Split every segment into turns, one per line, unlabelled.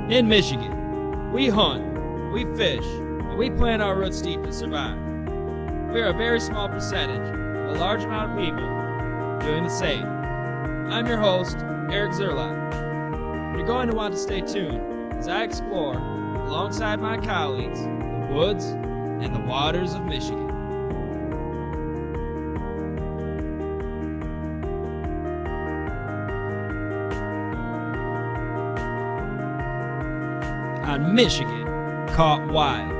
In Michigan, we hunt, we fish, and we plant our roots deep to survive. We are a very small percentage of a large amount of people doing the same. I'm your host, Eric Zerlot. You're going to want to stay tuned as I explore, alongside my colleagues, the woods and the waters of Michigan. On Michigan Caught Wild.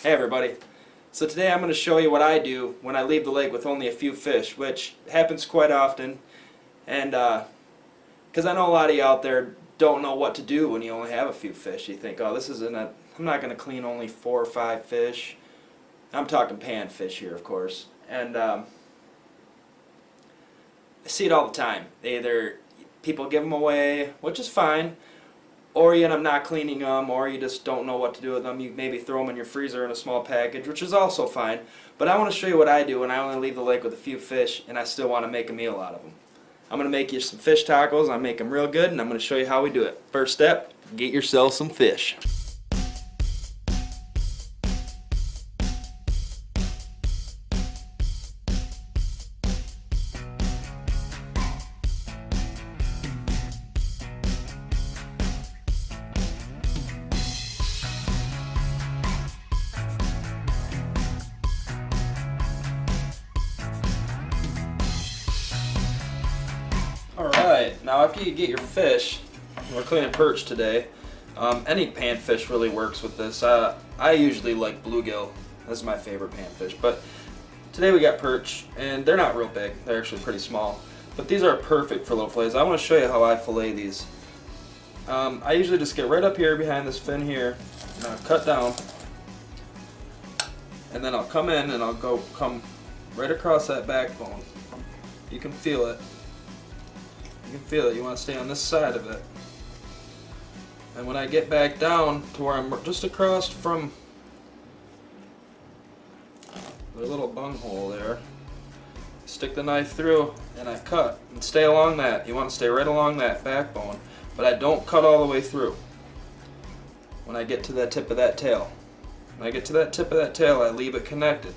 Hey everybody, so today I'm going to show you what I do when I leave the lake with only a few fish, which happens quite often, and because I know a lot of you out there don't know what to do when you only have a few fish. You think, oh, I'm not going to clean only 4 or 5 fish. I'm talking panfish here, of course, and I see it all the time. Either people give them away, which is fine, or you end up not cleaning them, or you just don't know what to do with them. You maybe throw them in your freezer in a small package, which is also fine. But I want to show you what I do when I only leave the lake with a few fish and I still want to make a meal out of them. I'm going to make you some fish tacos. I make them real good, and I'm going to show you how we do it. First step, get yourself some fish. Alright, now after you get your fish, we're cleaning perch today. Any panfish really works with this. I usually like bluegill. This is my favorite panfish. But today we got perch, and they're not real big. They're actually pretty small. But these are perfect for little fillets. I want to show you how I fillet these. I usually just get right up here behind this fin here, and I'll cut down. And then I'll come in and I'll come right across that backbone. You can feel it. You can feel it. You want to stay on this side of it. And when I get back down to where I'm just across from the little bunghole there, stick the knife through and I cut. And stay along that. You want to stay right along that backbone. But I don't cut all the way through. When I get to the tip of that tail. When I get to that tip of that tail, I leave it connected.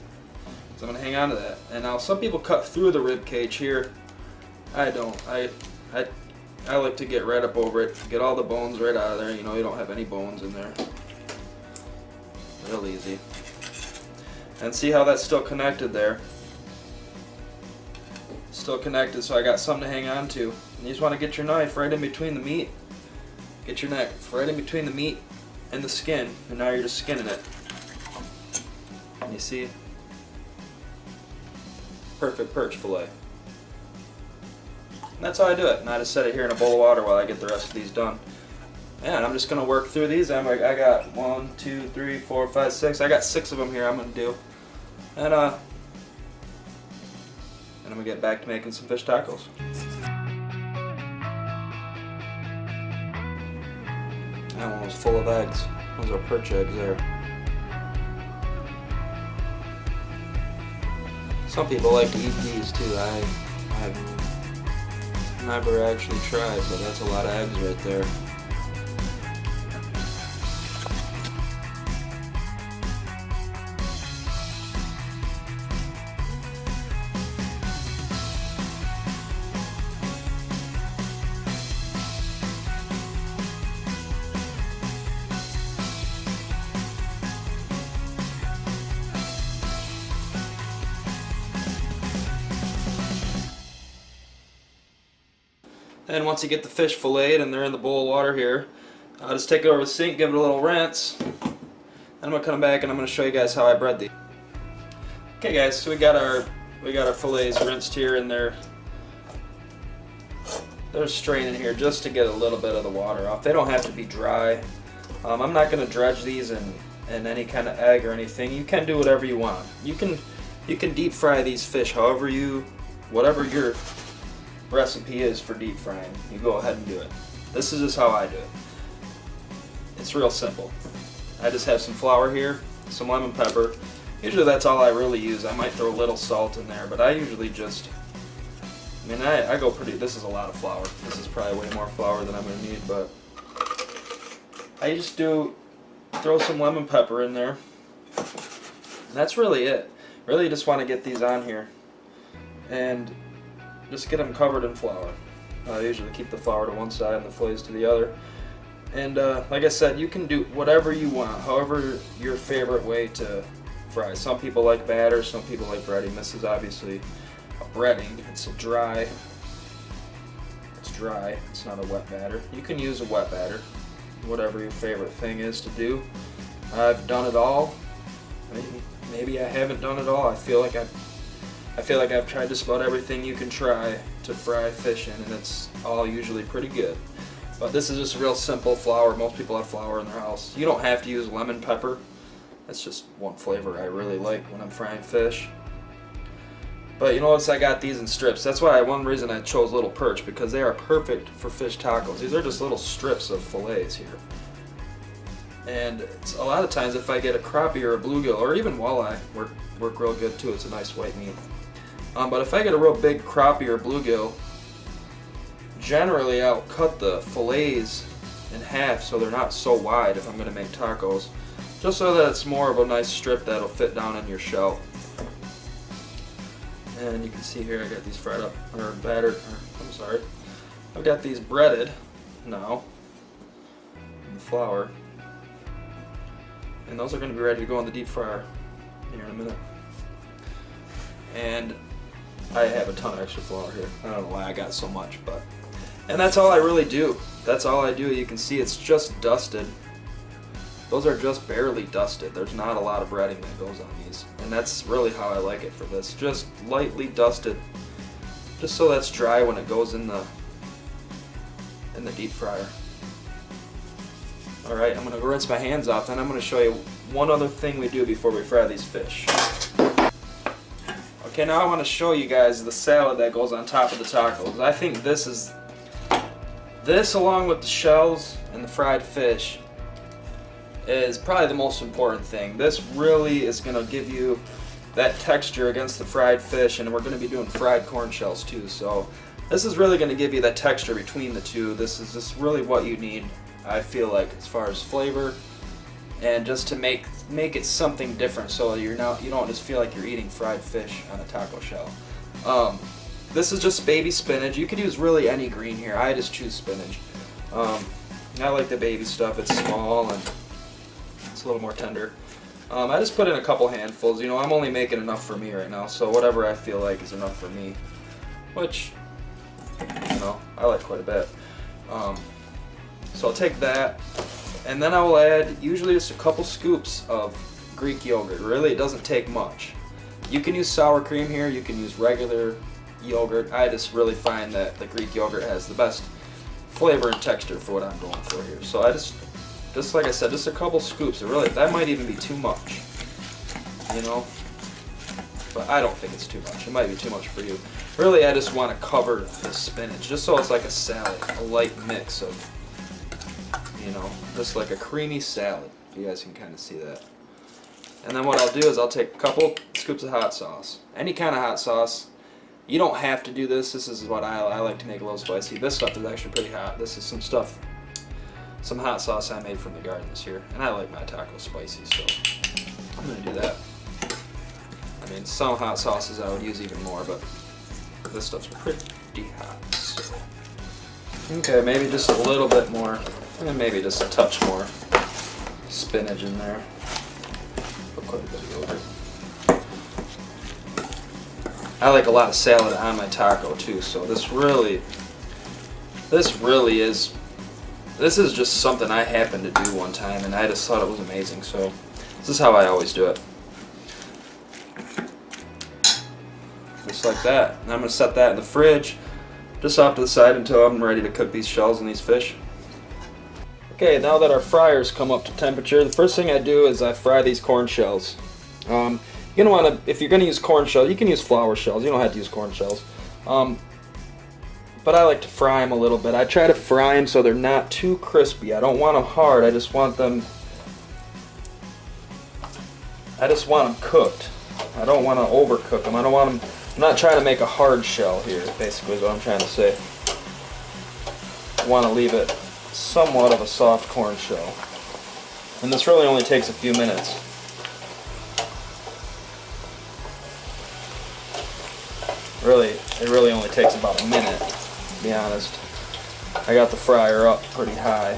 So I'm going to hang on to that. And now some people cut through the rib cage here. I don't. I like to get right up over it, get all the bones right out of there. You know, you don't have any bones in there. Real easy. And see how that's still connected there? Still connected, so I got something to hang on to. And you just want to get your knife right in between the meat. Get your knife right in between the meat and the skin, and now you're just skinning it. And you see? Perfect perch fillet. And that's how I do it. And I just set it here in a bowl of water while I get the rest of these done. And I'm just going to work through these. I got 1, 2, 3, 4, 5, 6. I got 6 of them here I'm going to do. And I'm going to get back to making some fish tacos. That one was full of eggs. Those are perch eggs there. Some people like to eat these too. I've never actually tried, but that's a lot of eggs right there. And once you get the fish filleted and they're in the bowl of water here, I'll just take it over the sink, give it a little rinse, and I'm gonna come back and I'm gonna show you guys how I bread these. Okay guys, so we got our fillets rinsed here, and they're straining here just to get a little bit of the water off. They don't have to be dry. I'm not gonna dredge these in any kind of egg or anything. You can do whatever you want. You can deep fry these fish whatever recipe is for deep frying. You go ahead and do it. This is just how I do it. It's real simple. I just have some flour here, some lemon pepper. Usually that's all I really use. I might throw a little salt in there, but I usually just, I go pretty, this is a lot of flour. This is probably way more flour than I'm going to need, but I just throw some lemon pepper in there. And that's really it. Really just want to get these on here and just get them covered in flour. I usually keep the flour to one side and the fillets to the other. And like I said, you can do whatever you want, however your favorite way to fry. Some people like batter, some people like breading. This is obviously a breading. It's dry. It's not a wet batter. You can use a wet batter, whatever your favorite thing is to do. I've done it all. Maybe I haven't done it all. I feel like I've tried just about everything you can try to fry fish in, and it's all usually pretty good. But this is just real simple flour. Most people have flour in their house. You don't have to use lemon pepper. That's just one flavor I really like when I'm frying fish. But you notice I got these in strips. That's why one reason I chose little perch, because they are perfect for fish tacos. These are just little strips of fillets here. And a lot of times if I get a crappie or a bluegill, or even walleye, work real good too. It's a nice white meat. But if I get a real big crappie or bluegill, generally I'll cut the fillets in half so they're not so wide if I'm going to make tacos, just so that it's more of a nice strip that'll fit down in your shell. And you can see here I got these fried up, or battered, I've got these breaded now in the flour, and those are going to be ready to go in the deep fryer here in a minute. And I have a ton of extra flour here. I don't know why I got so much, but, and that's all I really do. That's all I do. You can see it's just dusted. Those are just barely dusted. There's not a lot of breading that goes on these. And that's really how I like it for this. Just lightly dusted. Just so that's dry when it goes in the deep fryer. Alright, I'm going to rinse my hands off, and I'm going to show you one other thing we do before we fry these fish. Okay, now I want to show you guys the salad that goes on top of the tacos. I think this along with the shells and the fried fish is probably the most important thing. This really is going to give you that texture against the fried fish, and we're going to be doing fried corn shells too, so this is really going to give you that texture between the two. This is just really what you need, I feel like, as far as flavor, and just to make it something different, so you don't just feel like you're eating fried fish on a taco shell. This is just baby spinach. You could use really any green here. I just choose spinach. I like the baby stuff. It's small and it's a little more tender. I just put in a couple handfuls. I'm only making enough for me right now, so whatever I feel like is enough for me, which I like quite a bit. So I'll take that, and then I will add usually just a couple scoops of Greek yogurt. Really, it doesn't take much. You can use sour cream here, you can use regular yogurt. I just really find that the Greek yogurt has the best flavor and texture for what I'm going for here. So I just like I said, just a couple scoops. That might even be too much, but I don't think it's too much. It might be too much for you. Really, I just want to cover the spinach, just so it's like a salad, a light mix of, just like a creamy salad. You guys can kind of see that. And then what I'll do is I'll take a couple scoops of hot sauce. Any kind of hot sauce. You don't have to do this. This is what I like to make a little spicy. This stuff is actually pretty hot. This is some hot sauce I made from the garden this year. And I like my tacos spicy, so I'm going to do that. Some hot sauces I would use even more, but this stuff's pretty hot. So. Okay, maybe just a little bit more, and maybe just a touch more spinach in there. Put quite a bit of yogurt. I like a lot of salad on my taco too, so this is just something I happened to do one time, and I just thought it was amazing, so this is how I always do it. Just like that. And I'm going to set that in the fridge just off to the side until I'm ready to cook these shells and these fish. Okay, now that our fryers come up to temperature, the first thing I do is I fry these corn shells. You're going to want to, if you're going to use corn shells, you can use flour shells. You don't have to use corn shells. but I like to fry them a little bit. I try to fry them so they're not too crispy. I don't want them hard. I just want them cooked. I don't want to overcook them. I'm not trying to make a hard shell here, basically is what I'm trying to say. I want to leave it somewhat of a soft corn shell. And this really only takes a few minutes. It really only takes about a minute, to be honest. I got the fryer up pretty high.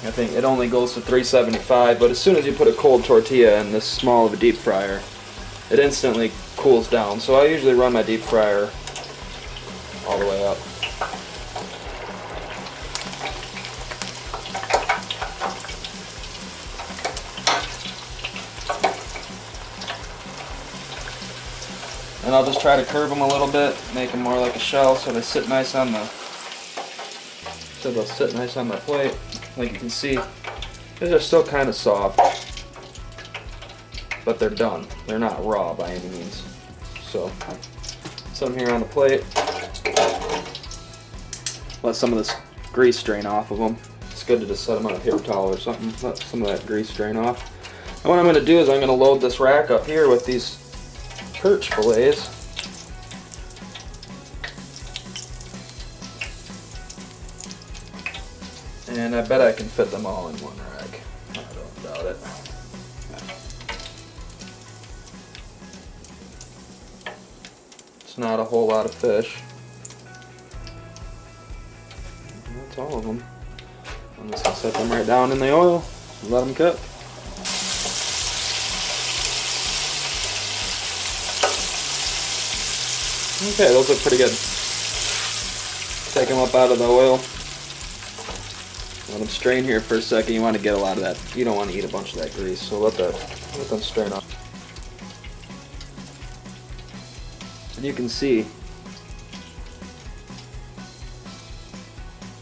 I think it only goes to 375, but as soon as you put a cold tortilla in this small of a deep fryer, it instantly cools down. So I usually run my deep fryer all the way up. And I'll just try to curve them a little bit, make them more like a shell so they sit nice on the plate. Like you can see, these are still kind of soft, but they're done. They're not raw by any means. So, set them here on the plate. Let some of this grease drain off of them. It's good to just set them on a paper towel or something. Let some of that grease drain off. And what I'm going to do is I'm going to load this rack up here with these perch fillets. And I bet I can fit them all in one rack. I don't doubt it. It's not a whole lot of fish. That's all of them. I'm just going to set them right down in the oil and let them cook. Okay, those look pretty good. Take them up out of the oil. Let them strain here for a second. You want to get a lot of that. You don't want to eat a bunch of that grease, so let them strain off. And you can see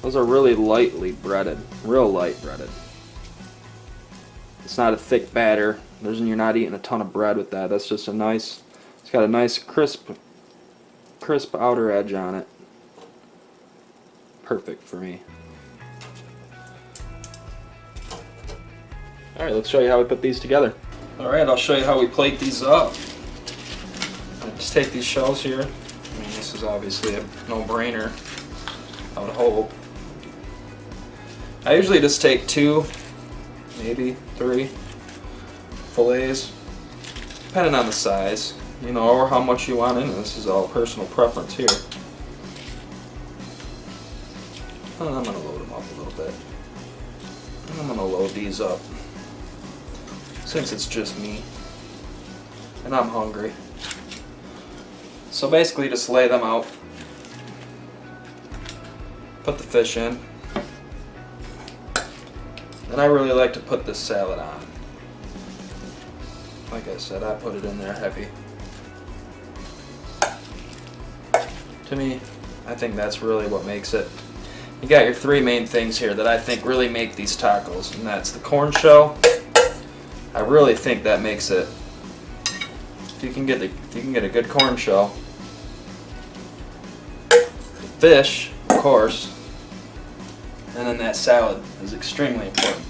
those are really lightly breaded, real light breaded. It's not a thick batter. You're not eating a ton of bread with that. That's just it's got a nice crisp outer edge on it. Perfect for me. Alright, let's show you how we put these together. Alright, I'll show you how we plate these up. I just take these shells here. I mean, this is obviously a no-brainer, I would hope. I usually just take 2, maybe 3 fillets, depending on the size, or how much you want in it. This is all personal preference here. And I'm going to load them up a little bit. And I'm going to load these up, since it's just me, and I'm hungry. So basically just lay them out, put the fish in, and I really like to put this salad on. Like I said, I put it in there heavy. To me, I think that's really what makes it. You got your 3 main things here that I think really make these tacos, and that's the corn shell. I really think that makes it. If you can get a good corn shell, the fish, of course, and then that salad is extremely important.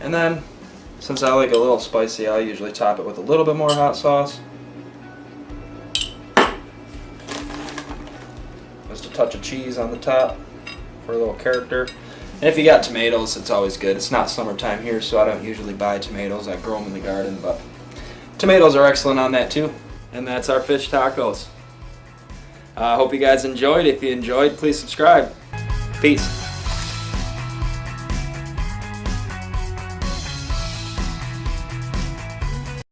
And then, since I like a little spicy, I usually top it with a little bit more hot sauce. Just a touch of cheese on the top for a little character. And if you got tomatoes, it's always good. It's not summertime here, so I don't usually buy tomatoes. I grow them in the garden, but tomatoes are excellent on that too. And that's our fish tacos. I hope you guys enjoyed. If you enjoyed, please subscribe. Peace.